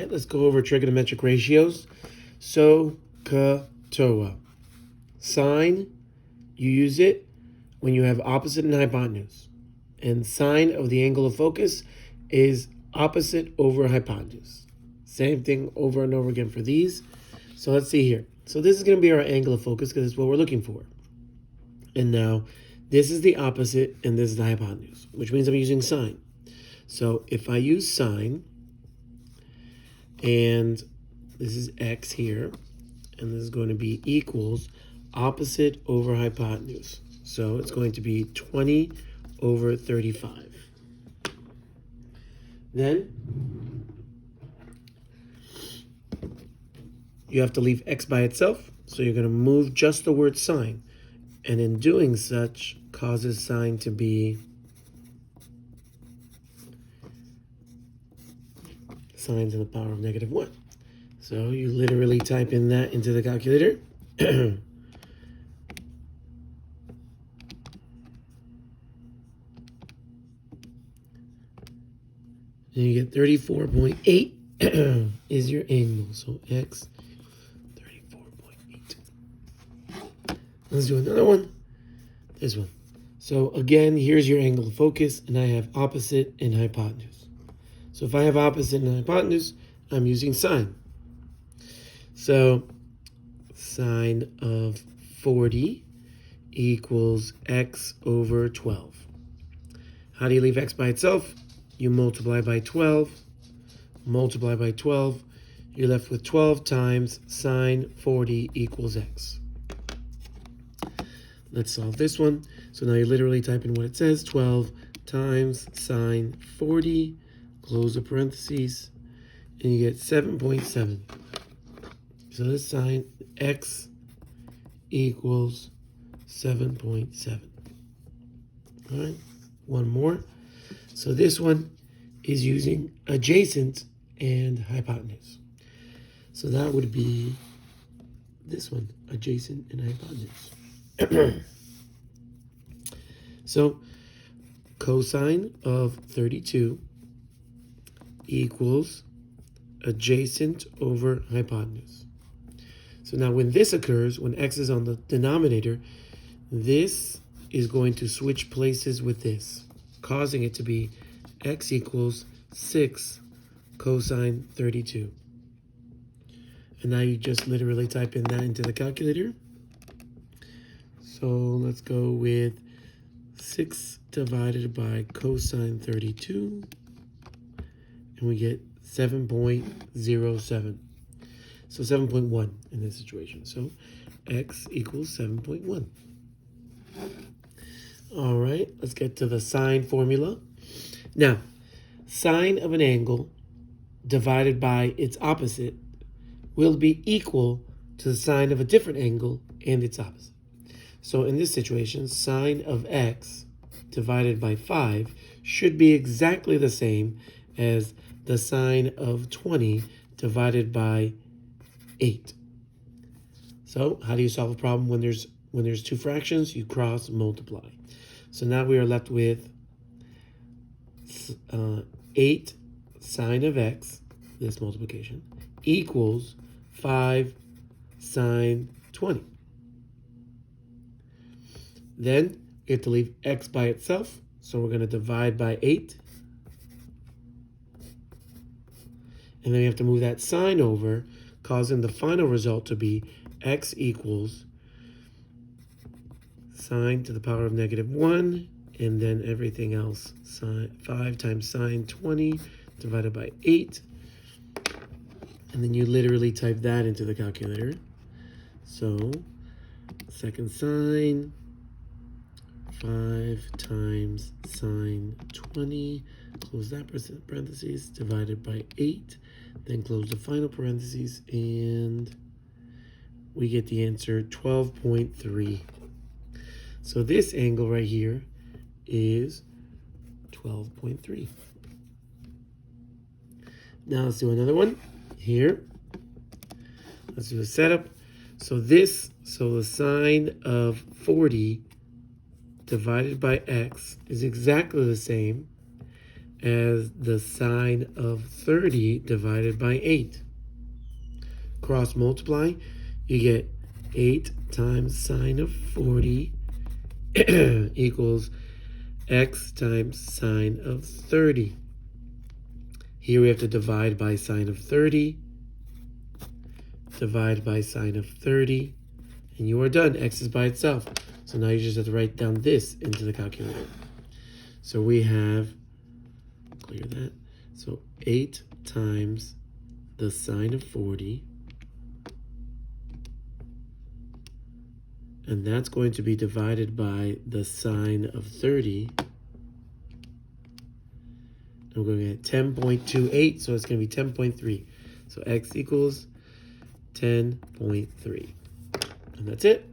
right, let's go over trigonometric ratios. Soh-cah-toa. Sine, you use it when you have opposite and hypotenuse. And sine of the angle of focus is opposite over hypotenuse. Same thing over and over again for these. So let's see here. So this is going to be our angle of focus because it's what we're looking for. And now this is the opposite and this is the hypotenuse, which means I'm using sine. So if I use sine, and this is x here, and this is going to be equals opposite over hypotenuse. So it's going to be 20 over 35. Then you have to leave x by itself, so you're going to move just the word sine. And in doing such, causes sine to be sine to the power of -1. So you literally type in that into the calculator. And you get 34.8 is your angle. So x 34.8. Let's do another one. This one. So again, here's your angle of focus, and I have opposite and hypotenuse. So if I have opposite and hypotenuse, I'm using sine. So sine of 40 equals x over 12. How do you leave x by itself? You multiply by 12, multiply by 12. You're left with 12 times sine 40 equals x. Let's solve this one. So now you literally type in what it says, 12 times sine 40, close the parentheses, and you get 7.7. So this sine x equals 7.7. All right, one more. So this one is using adjacent and hypotenuse. So that would be this one, adjacent and hypotenuse. So cosine of 32 equals adjacent over hypotenuse. So now when this occurs, when x is on the denominator, this is going to switch places with this, causing it to be x equals 6 cosine 32. And now you just literally type in that into the calculator. So let's go with 6 divided by cosine 32, and we get 7.07. So 7.1 in this situation. So x equals 7.1. All right, let's get to the sine formula. Now, sine of an angle divided by its opposite will be equal to the sine of a different angle and its opposite. So in this situation, sine of x divided by 5 should be exactly the same as the sine of 20 divided by 8. So how do you solve a problem when there's two fractions? You cross multiply. So now we are left with 8 sine of x, this multiplication, equals 5 sine 20. Then you have to leave x by itself, so we're going to divide by 8. And then you have to move that sign over, causing the final result to be x equals sine to the power of -1, and then everything else, 5 times sine 20 divided by 8. And then you literally type that into the calculator. So second sine, 5 times sine 20, close that parentheses, divided by 8, then close the final parentheses, and we get the answer 12.3. So this angle right here is 12.3. Now let's do another one here. Let's do a setup. So the sine of 40 divided by x is exactly the same as the sine of 30 divided by 8. Cross multiply, you get 8 times sine of 40 equals x times sine of 30. Here we have to divide by sine of 30, divide by sine of 30, and you are done. X is by itself. So now you just have to write down this into the calculator. So we have, clear that, so 8 times the sine of 40, and that's going to be divided by the sine of 30. And we're going to get 10.28, so it's going to be 10.3. So x equals 10.3. And that's it.